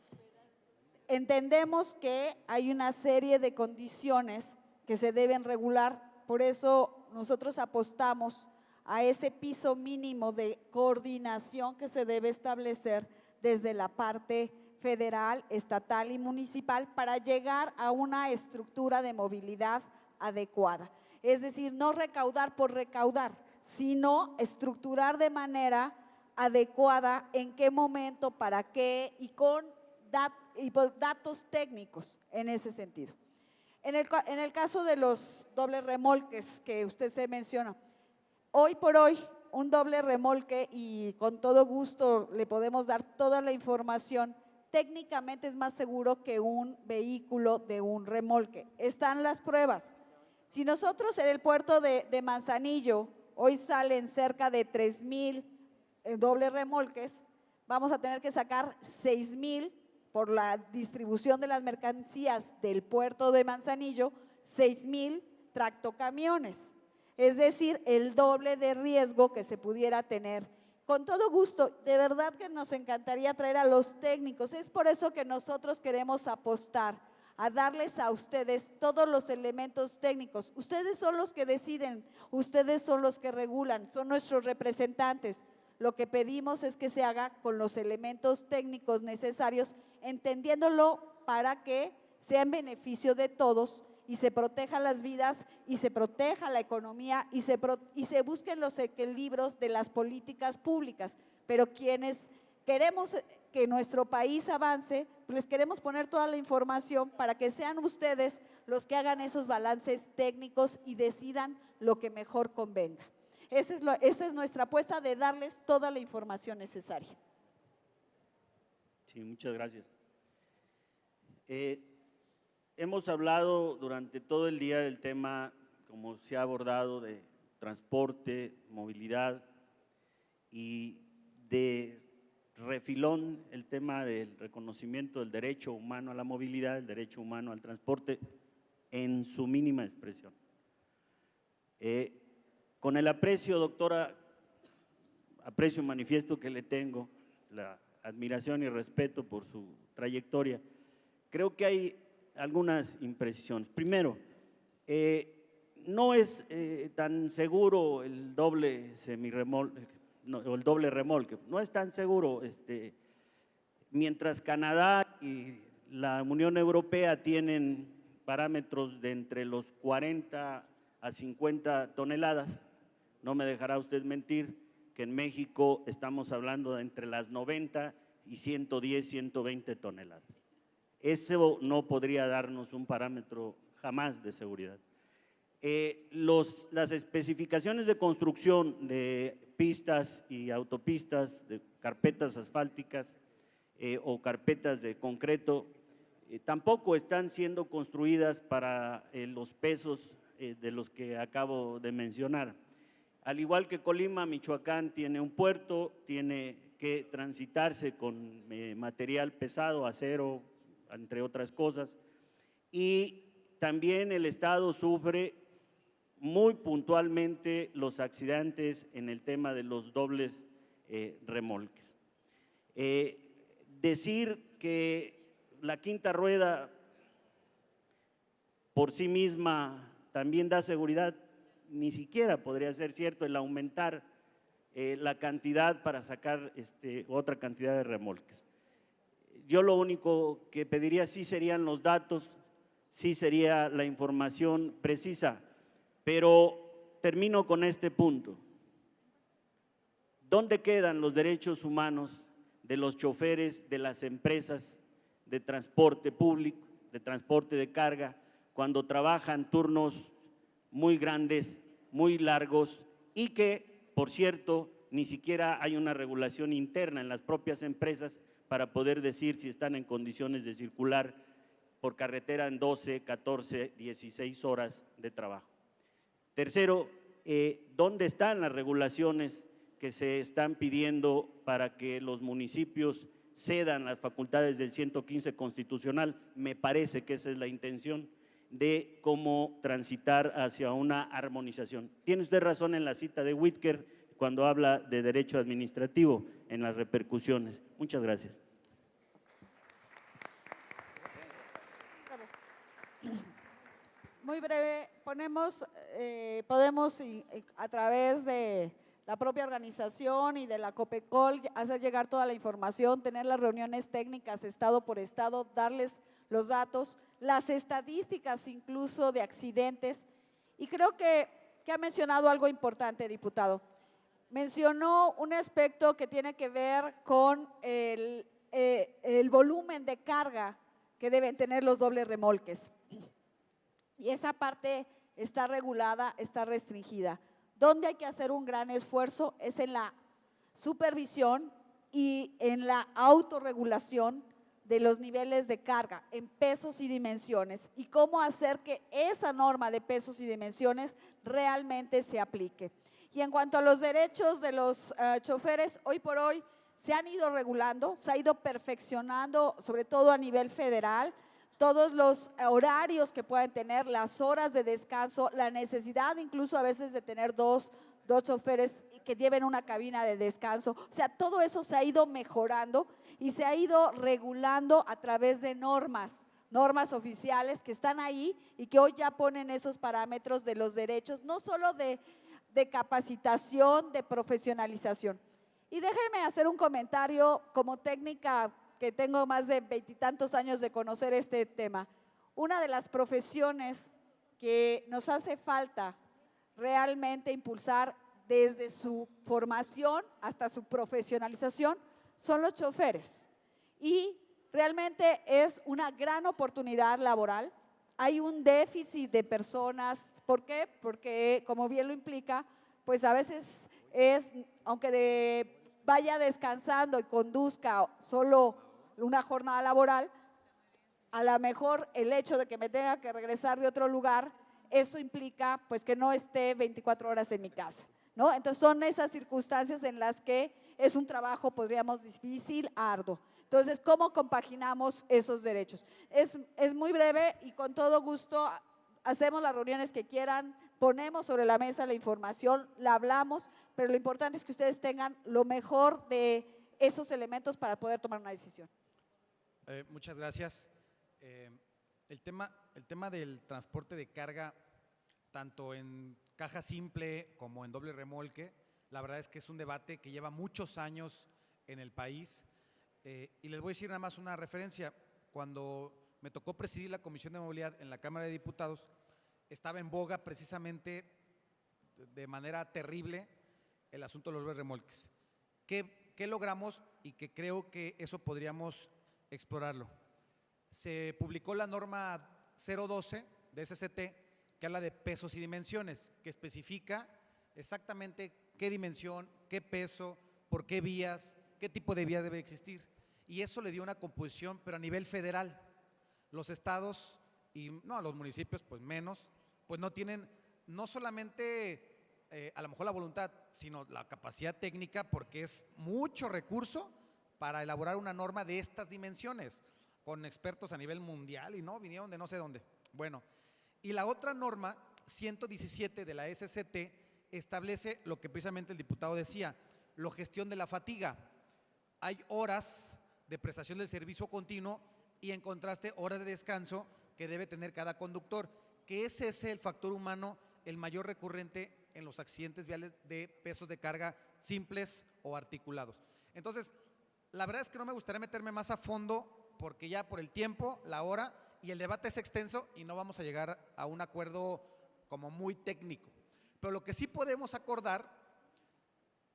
Entendemos que hay una serie de condiciones que se deben regular, por eso nosotros apostamos a ese piso mínimo de coordinación que se debe establecer desde la parte federal, estatal y municipal para llegar a una estructura de movilidad adecuada. Es decir, no recaudar por recaudar, sino estructurar de manera adecuada en qué momento, para qué y con datos técnicos en ese sentido. En el caso de los dobles remolques que usted se menciona, hoy por hoy un doble remolque, y con todo gusto le podemos dar toda la información, técnicamente es más seguro que un vehículo de un remolque. Están las pruebas. Si nosotros en el puerto de Manzanillo hoy salen cerca de 3,000 dobles remolques, vamos a tener que sacar 6,000 por la distribución de las mercancías del puerto de Manzanillo, 6,000 tractocamiones. Es decir, el doble de riesgo que se pudiera tener. Con todo gusto, de verdad que nos encantaría traer a los técnicos. Es por eso que nosotros queremos apostar a darles a ustedes todos los elementos técnicos. Ustedes son los que deciden, ustedes son los que regulan, son nuestros representantes. Lo que pedimos es que se haga con los elementos técnicos necesarios, entendiéndolo para que sea en beneficio de todos y se protejan las vidas y se proteja la economía y se busquen los equilibrios de las políticas públicas. Pero quienes queremos que nuestro país avance, pues les queremos poner toda la información para que sean ustedes los que hagan esos balances técnicos y decidan lo que mejor convenga. Esa es nuestra apuesta, de darles toda la información necesaria. Sí, muchas gracias. Hemos hablado durante todo el día del tema, como se ha abordado, de transporte, movilidad, y de refilón el tema del reconocimiento del derecho humano a la movilidad, el derecho humano al transporte en su mínima expresión. Con el aprecio, doctora, aprecio manifiesto que le tengo, la admiración y respeto por su trayectoria, creo que hay algunas imprecisiones. Primero, no es tan seguro el doble semirremolque, o el doble remolque, no es tan seguro. Mientras Canadá y la Unión Europea tienen parámetros de entre los 40 a 50 toneladas, no me dejará usted mentir que en México estamos hablando de entre las 90 y 110, 120 toneladas. Eso no podría darnos un parámetro jamás de seguridad. Las especificaciones de construcción de pistas y autopistas, de carpetas asfálticas o carpetas de concreto, tampoco están siendo construidas para los pesos de los que acabo de mencionar. Al igual que Colima, Michoacán tiene un puerto, tiene que transitarse con material pesado, acero, entre otras cosas, y también el Estado sufre muy puntualmente los accidentes en el tema de los dobles remolques. Decir que la quinta rueda por sí misma también da seguridad, ni siquiera podría ser cierto el aumentar la cantidad para sacar otra cantidad de remolques. Yo lo único que pediría sí serían los datos, sí sería la información precisa, pero termino con este punto. ¿Dónde quedan los derechos humanos de los choferes de las empresas de transporte público, de transporte de carga, cuando trabajan turnos muy grandes, muy largos y que, por cierto, ni siquiera hay una regulación interna en las propias empresas para poder decir si están en condiciones de circular por carretera en 12, 14, 16 horas de trabajo? Tercero, ¿dónde están las regulaciones que se están pidiendo para que los municipios cedan las facultades del 115 constitucional? Me parece que esa es la intención de cómo transitar hacia una armonización. Tiene usted razón en la cita de Whitaker, cuando habla de derecho administrativo en las repercusiones. Muchas gracias. Muy breve, podemos a través de la propia organización y de la COPECOL hacer llegar toda la información, tener las reuniones técnicas estado por estado, darles los datos, las estadísticas incluso de accidentes. Y creo que ha mencionado algo importante, diputado. Mencionó un aspecto que tiene que ver con el volumen de carga que deben tener los dobles remolques. Y esa parte está regulada, está restringida. Donde hay que hacer un gran esfuerzo es en la supervisión y en la autorregulación de los niveles de carga en pesos y dimensiones y cómo hacer que esa norma de pesos y dimensiones realmente se aplique. Y en cuanto a los derechos de los choferes, hoy por hoy se han ido regulando, se ha ido perfeccionando, sobre todo a nivel federal, todos los horarios que puedan tener, las horas de descanso, la necesidad incluso a veces de tener dos choferes que lleven una cabina de descanso. O sea, todo eso se ha ido mejorando y se ha ido regulando a través de normas oficiales que están ahí y que hoy ya ponen esos parámetros de los derechos, no solo de capacitación, de profesionalización. Y déjenme hacer un comentario como técnica que tengo más de 20 y tantos años de conocer este tema. Una de las profesiones que nos hace falta realmente impulsar desde su formación hasta su profesionalización son los choferes. Y realmente es una gran oportunidad laboral. Hay un déficit de personas. ¿Por qué? Porque, como bien lo implica, pues a veces aunque vaya descansando y conduzca solo una jornada laboral, a lo mejor el hecho de que me tenga que regresar de otro lugar, eso implica pues que no esté 24 horas en mi casa, ¿no? Entonces son esas circunstancias en las que es un trabajo, podríamos difícil, arduo. Entonces, ¿cómo compaginamos esos derechos? Es muy breve y con todo gusto hacemos las reuniones que quieran, ponemos sobre la mesa la información, la hablamos, pero lo importante es que ustedes tengan lo mejor de esos elementos para poder tomar una decisión. Muchas gracias. El tema del transporte de carga, tanto en caja simple como en doble remolque, la verdad es que es un debate que lleva muchos años en el país. Y les voy a decir nada más una referencia. Cuando me tocó presidir la Comisión de Movilidad en la Cámara de Diputados, estaba en boga precisamente de manera terrible el asunto de los dobles remolques. ¿Qué logramos? Y que creo que eso podríamos explorarlo. Se publicó la norma 012 de SCT que habla de pesos y dimensiones, que especifica exactamente qué dimensión, qué peso, por qué vías, qué tipo de vías debe existir. Y eso le dio una composición, pero a nivel federal. Los estados y los municipios, pues menos, pues no tienen no solamente a lo mejor la voluntad, sino la capacidad técnica, porque es mucho recurso para elaborar una norma de estas dimensiones, con expertos a nivel mundial y vinieron de no sé dónde. Bueno, y la otra norma, 117 de la SCT, establece lo que precisamente el diputado decía, la gestión de la fatiga. Hay horas de prestación del servicio continuo y en contraste horas de descanso que debe tener cada conductor, que ese es el factor humano el mayor recurrente en los accidentes viales de pesos de carga simples o articulados. Entonces, la verdad es que no me gustaría meterme más a fondo porque ya por el tiempo, la hora y el debate es extenso y no vamos a llegar a un acuerdo como muy técnico. Pero lo que sí podemos acordar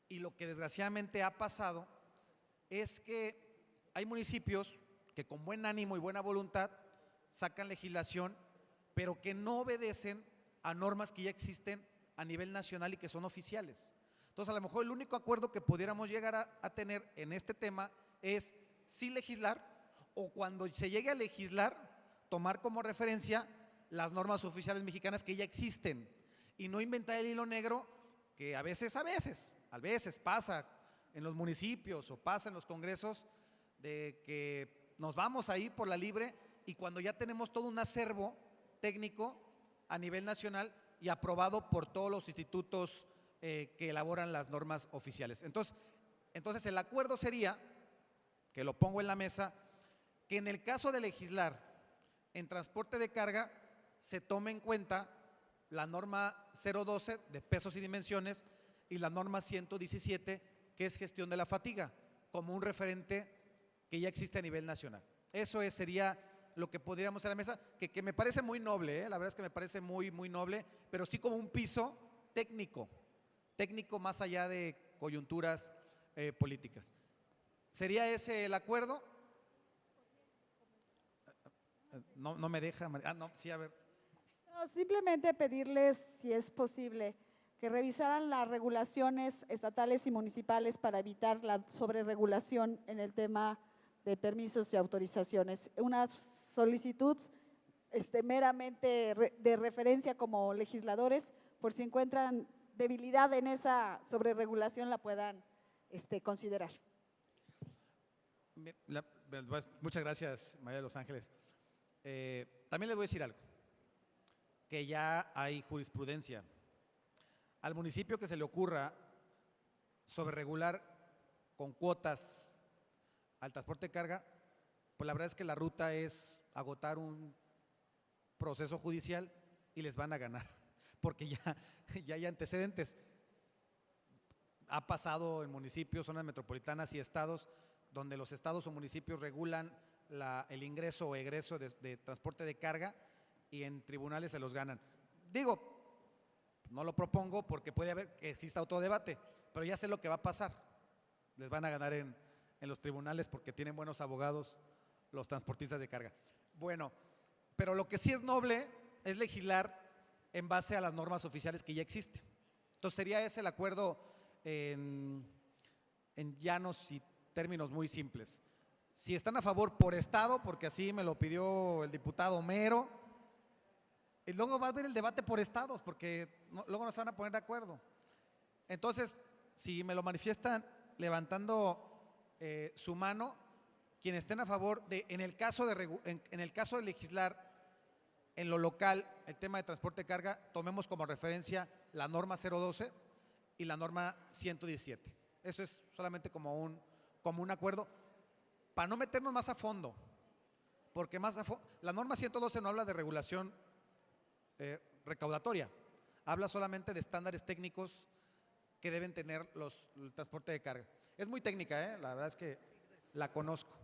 y lo que desgraciadamente ha pasado es que hay municipios que con buen ánimo y buena voluntad sacan legislación, pero que no obedecen a normas que ya existen a nivel nacional y que son oficiales. Entonces, a lo mejor el único acuerdo que pudiéramos llegar a tener en este tema es sí legislar o cuando se llegue a legislar, tomar como referencia las normas oficiales mexicanas que ya existen y no inventar el hilo negro que a veces pasa en los municipios o pasa en los congresos de que nos vamos ahí por la libre y cuando ya tenemos todo un acervo técnico a nivel nacional y aprobado por todos los institutos que elaboran las normas oficiales. Entonces el acuerdo sería, que lo pongo en la mesa, que en el caso de legislar en transporte de carga se tome en cuenta la norma 012 de pesos y dimensiones y la norma 117, que es gestión de la fatiga, como un referente que ya existe a nivel nacional. Eso sería lo que podríamos hacer a la mesa, que me parece muy noble, la verdad es que me parece muy, muy noble, pero sí como un piso técnico más allá de coyunturas políticas. ¿Sería ese el acuerdo? No me deja. No, sí, a ver. No, simplemente pedirles, si es posible, que revisaran las regulaciones estatales y municipales para evitar la sobreregulación en el tema de permisos y autorizaciones. Una solicitud meramente de referencia como legisladores, por si encuentran debilidad en esa sobreregulación, la puedan considerar. Muchas gracias, María de los Ángeles. También les voy a decir algo, que ya hay jurisprudencia. Al municipio que se le ocurra sobreregular con cuotas al transporte de carga, pues la verdad es que la ruta es agotar un proceso judicial y les van a ganar, porque ya hay antecedentes. Ha pasado en municipios, zonas metropolitanas y estados, donde los estados o municipios regulan el ingreso o egreso de transporte de carga y en tribunales se los ganan. Digo, no lo propongo porque puede haber que exista otro debate, pero ya sé lo que va a pasar. Les van a ganar en los tribunales porque tienen buenos abogados los transportistas de carga. Bueno, pero lo que sí es noble es legislar en base a las normas oficiales que ya existen. Entonces sería ese el acuerdo en llanos y términos muy simples. Si están a favor por estado, porque así me lo pidió el diputado Mero, y luego va a haber el debate por estados, porque luego no se van a poner de acuerdo. Entonces, si me lo manifiestan levantando su mano, quienes estén a favor de, en el caso de legislar en lo local el tema de transporte de carga, tomemos como referencia la norma 012 y la norma 117. Eso es solamente como un acuerdo, para no meternos más a fondo, porque la norma 112 no habla de regulación recaudatoria, habla solamente de estándares técnicos que deben tener el transporte de carga. Es muy técnica, la verdad es que la conozco.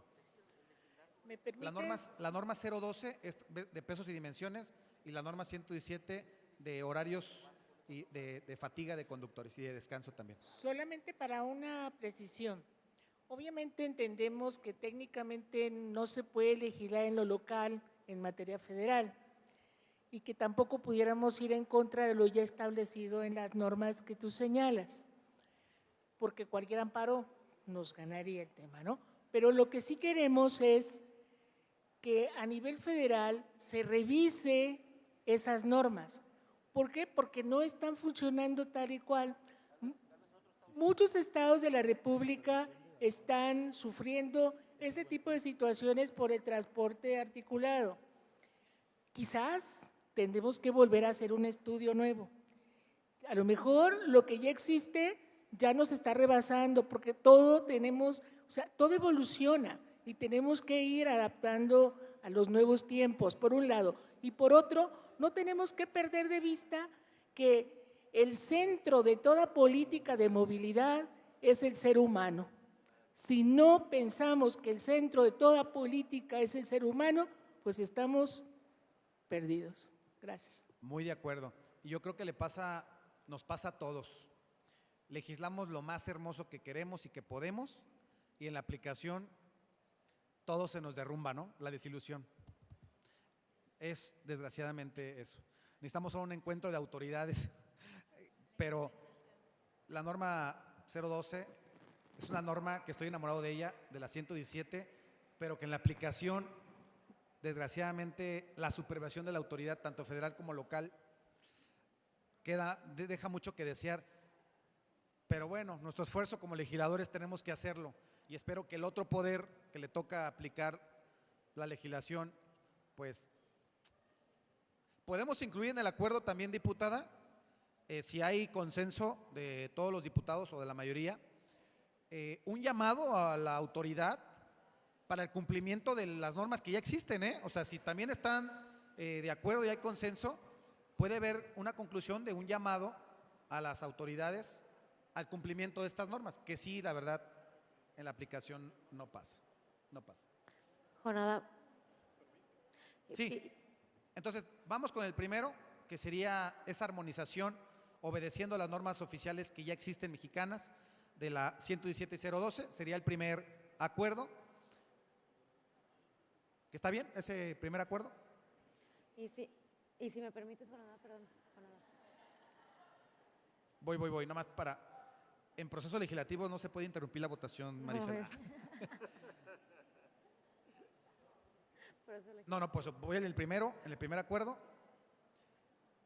¿Me permites? La norma 012 es de pesos y dimensiones y la norma 117 de horarios y de fatiga de conductores y de descanso también. Solamente para una precisión. Obviamente entendemos que técnicamente no se puede legislar en lo local en materia federal y que tampoco pudiéramos ir en contra de lo ya establecido en las normas que tú señalas, porque cualquier amparo nos ganaría el tema, ¿no? Pero lo que sí queremos es que a nivel federal se revise esas normas. ¿Por qué? Porque no están funcionando tal y cual. Muchos estados de la República están sufriendo ese tipo de situaciones por el transporte articulado. Quizás tendremos que volver a hacer un estudio nuevo. A lo mejor lo que ya existe ya nos está rebasando, porque todo todo evoluciona y tenemos que ir adaptando a los nuevos tiempos, por un lado. Y por otro, no tenemos que perder de vista que el centro de toda política de movilidad es el ser humano. Si no pensamos que el centro de toda política es el ser humano, pues estamos perdidos. Gracias. Muy de acuerdo. Y yo creo que nos pasa a todos. Legislamos lo más hermoso que queremos y que podemos, y en la aplicación todo se nos derrumba, ¿no? La desilusión. Es desgraciadamente eso. Necesitamos un encuentro de autoridades, pero la norma 012 es una norma que estoy enamorado de ella, de la 117, pero que en la aplicación, desgraciadamente, la supervisión de la autoridad, tanto federal como local, deja mucho que desear. Pero bueno, nuestro esfuerzo como legisladores tenemos que hacerlo, y espero que el otro poder que le toca aplicar la legislación, pues, ¿podemos incluir en el acuerdo también, diputada, si hay consenso de todos los diputados o de la mayoría, un llamado a la autoridad para el cumplimiento de las normas que ya existen, ¿eh? O sea, si también están de acuerdo y hay consenso, puede haber una conclusión de un llamado a las autoridades al cumplimiento de estas normas, que sí, la verdad, en la aplicación no pasa. No pasa. Jonada. Sí. Entonces, vamos con el primero, que sería esa armonización obedeciendo las normas oficiales que ya existen mexicanas de la 117.012, sería el primer acuerdo. ¿Que está bien ese primer acuerdo? Y si me permites, Jonada, perdón. Jonada. Voy, nomás para… En proceso legislativo no se puede interrumpir la votación, Marisela. No, pues voy en el primer acuerdo.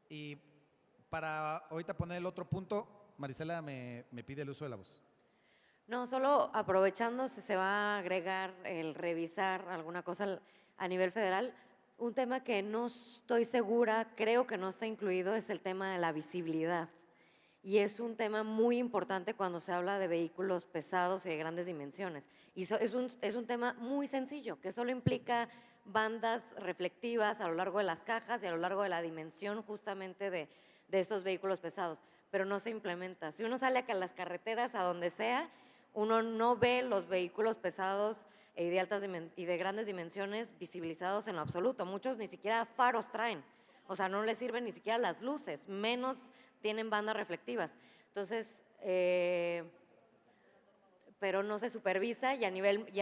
Y para ahorita poner el otro punto, Marisela me pide el uso de la voz. No, solo aprovechando si se va a agregar el revisar alguna cosa a nivel federal, un tema que no estoy segura, creo que no está incluido, es el tema de la visibilidad. Y es un tema muy importante cuando se habla de vehículos pesados y de grandes dimensiones. Y es un tema muy sencillo, que solo implica bandas reflectivas a lo largo de las cajas y a lo largo de la dimensión justamente de estos vehículos pesados, pero no se implementa. Si uno sale a las carreteras, a donde sea, uno no ve los vehículos pesados y de grandes dimensiones visibilizados en lo absoluto. Muchos ni siquiera faros traen, o sea, no les sirven ni siquiera las luces, menos tienen bandas reflectivas. Entonces, pero no se supervisa y a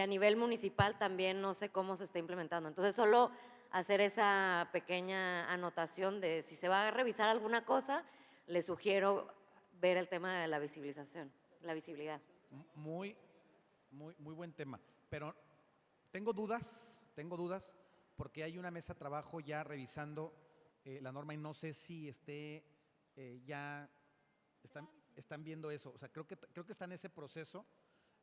nivel municipal también no sé cómo se está implementando. Entonces, solo hacer esa pequeña anotación de si se va a revisar alguna cosa, le sugiero ver el tema de la visibilización, la visibilidad. Muy buen tema, pero tengo dudas porque hay una mesa de trabajo ya revisando la norma y no sé si ya están viendo eso. O sea, creo que está en ese proceso,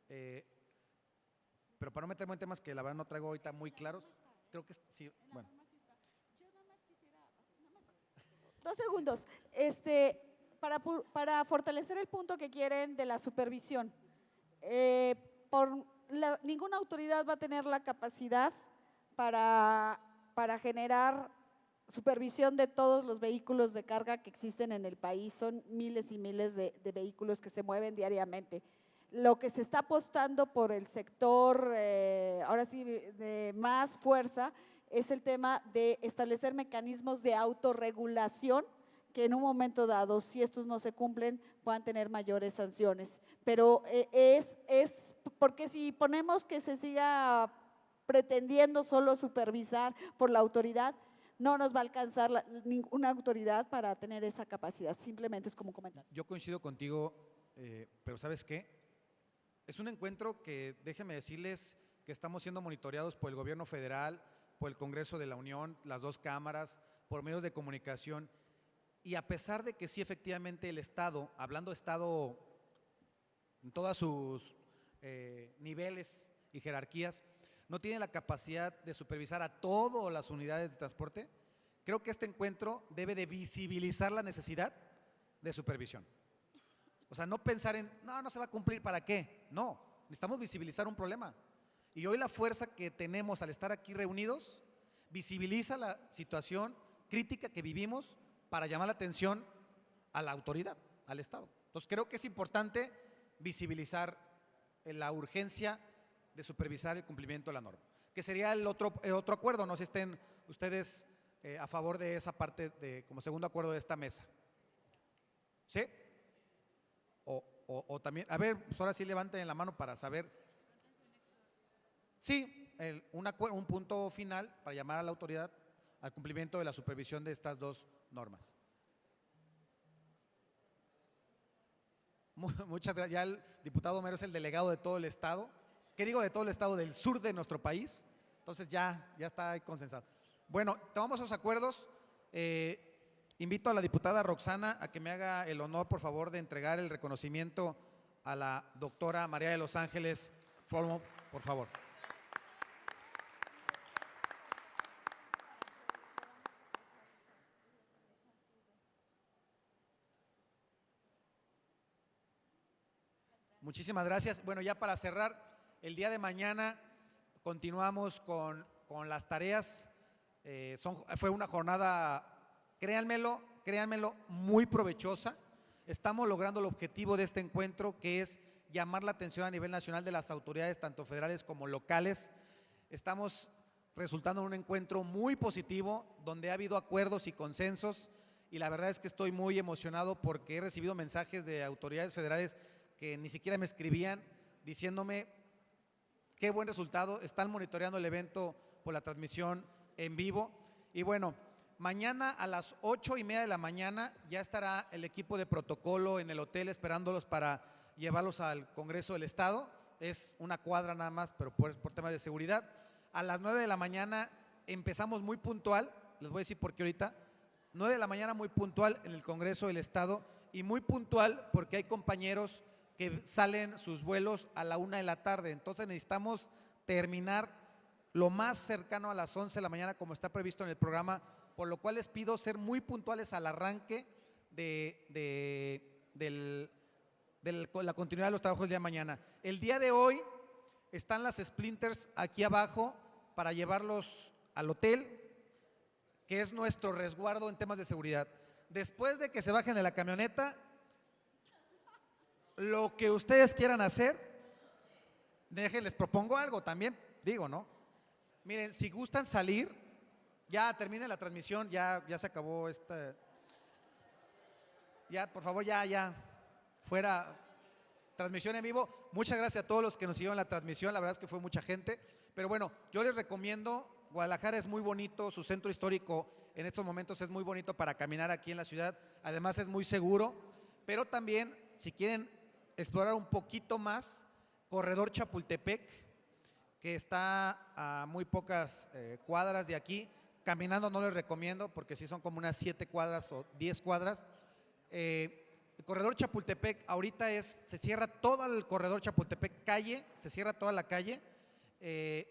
pero para no meterme en temas que la verdad no traigo ahorita muy claros, creo que sí, bueno. 2 segundos. Para fortalecer el punto que quieren de la supervisión, ninguna autoridad va a tener la capacidad para generar supervisión de todos los vehículos de carga que existen en el país. Son miles y miles de vehículos que se mueven diariamente. Lo que se está apostando por el sector, ahora sí, de más fuerza, es el tema de establecer mecanismos de autorregulación que en un momento dado, si estos no se cumplen, puedan tener mayores sanciones. Pero es porque si ponemos que se siga pretendiendo solo supervisar por la autoridad, no nos va a alcanzar ninguna autoridad para tener esa capacidad. Simplemente es como comentar. Yo coincido contigo, pero ¿sabes qué? Es un encuentro que, déjenme decirles, que estamos siendo monitoreados por el gobierno federal, por el Congreso de la Unión, las 2 cámaras, por medios de comunicación. Y a pesar de que sí, efectivamente, el Estado, hablando de Estado en todos sus niveles y jerarquías, no tiene la capacidad de supervisar a todas las unidades de transporte, creo que este encuentro debe de visibilizar la necesidad de supervisión. O sea, no pensar en, no se va a cumplir, ¿para qué? No, necesitamos visibilizar un problema. Y hoy la fuerza que tenemos al estar aquí reunidos visibiliza la situación crítica que vivimos para llamar la atención a la autoridad, al Estado. Entonces, creo que es importante visibilizar la urgencia de supervisar el cumplimiento de la norma, que sería el otro acuerdo. No sé si estén ustedes a favor de esa parte como segundo acuerdo de esta mesa. ¿Sí? O también, a ver, pues ahora sí levanten la mano para saber. Sí, un punto final para llamar a la autoridad al cumplimiento de la supervisión de estas 2 normas. Muchas gracias. Ya el diputado Homero es el delegado de todo el Estado. ¿Qué digo de todo el Estado? Del sur de nuestro país. Entonces ya está ahí consensado. Bueno, tomamos los acuerdos. Invito a la diputada Roxana a que me haga el honor, por favor, de entregar el reconocimiento a la doctora María de los Ángeles Folmo, por favor. Muchísimas gracias. Bueno, ya para cerrar, el día de mañana continuamos con las tareas. Fue una jornada, créanmelo, muy provechosa. Estamos logrando el objetivo de este encuentro, que es llamar la atención a nivel nacional de las autoridades, tanto federales como locales. Estamos resultando en un encuentro muy positivo, donde ha habido acuerdos y consensos, y la verdad es que estoy muy emocionado porque he recibido mensajes de autoridades federales que ni siquiera me escribían, diciéndome qué buen resultado, están monitoreando el evento por la transmisión en vivo. Y bueno, mañana a las 8:30 de la mañana ya estará el equipo de protocolo en el hotel esperándolos para llevarlos al Congreso del Estado. Es una cuadra nada más, pero por temas de seguridad. A las 9 de la mañana empezamos muy puntual, les voy a decir por qué ahorita. 9 de la mañana muy puntual en el Congreso del Estado, y muy puntual porque hay compañeros que salen sus vuelos a la 1 de la tarde. Entonces necesitamos terminar lo más cercano a las 11 de la mañana como está previsto en el programa, por lo cual les pido ser muy puntuales al arranque de la continuidad de los trabajos del día de mañana. El día de hoy están las splinters aquí abajo para llevarlos al hotel, que es nuestro resguardo en temas de seguridad. Después de que se bajen de la camioneta, lo que ustedes quieran hacer, les propongo algo también, digo, ¿no? Miren, si gustan salir, ya termine la transmisión, ya se acabó esta. Ya, por favor, ya, fuera transmisión en vivo. Muchas gracias a todos los que nos siguieron la transmisión, la verdad es que fue mucha gente. Pero bueno, yo les recomiendo, Guadalajara es muy bonito, su centro histórico en estos momentos es muy bonito para caminar aquí en la ciudad, además es muy seguro, pero también si quieren explorar un poquito más, Corredor Chapultepec, que está a muy pocas cuadras de aquí. Caminando no les recomiendo porque sí son como unas 7 cuadras o 10 cuadras. El Corredor Chapultepec ahorita se cierra todo el Corredor Chapultepec calle, se cierra toda la calle,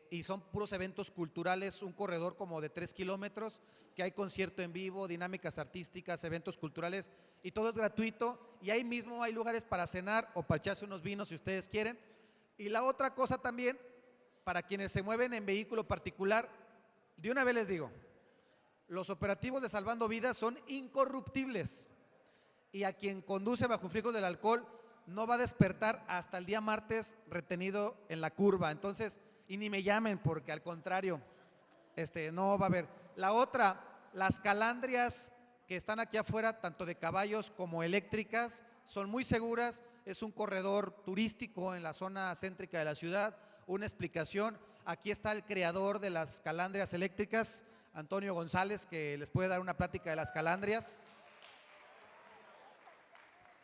y son puros eventos culturales, un corredor como de 3 kilómetros, que hay concierto en vivo, dinámicas artísticas, eventos culturales, y todo es gratuito, y ahí mismo hay lugares para cenar o para echarse unos vinos si ustedes quieren. Y la otra cosa también, para quienes se mueven en vehículo particular, de una vez les digo, los operativos de Salvando Vidas son incorruptibles, y a quien conduce bajo influjos del alcohol no va a despertar hasta el día martes retenido en la curva. Entonces, y ni me llamen porque al contrario, no va a haber. La otra, las calandrias que están aquí afuera, tanto de caballos como eléctricas, son muy seguras. Es un corredor turístico en la zona céntrica de la ciudad. Una explicación, aquí está el creador de las calandrias eléctricas, Antonio González, que les puede dar una plática de las calandrias.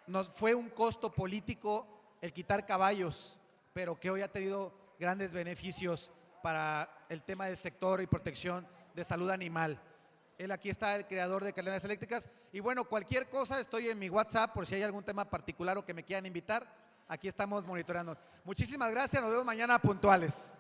Nos fue un costo político el quitar caballos, pero que hoy ha tenido grandes beneficios para el tema del sector y protección de salud animal. Aquí está el creador de calandrias eléctricas. Y bueno, cualquier cosa, estoy en mi WhatsApp por si hay algún tema particular o que me quieran invitar. Aquí estamos monitoreando. Muchísimas gracias, nos vemos mañana puntuales.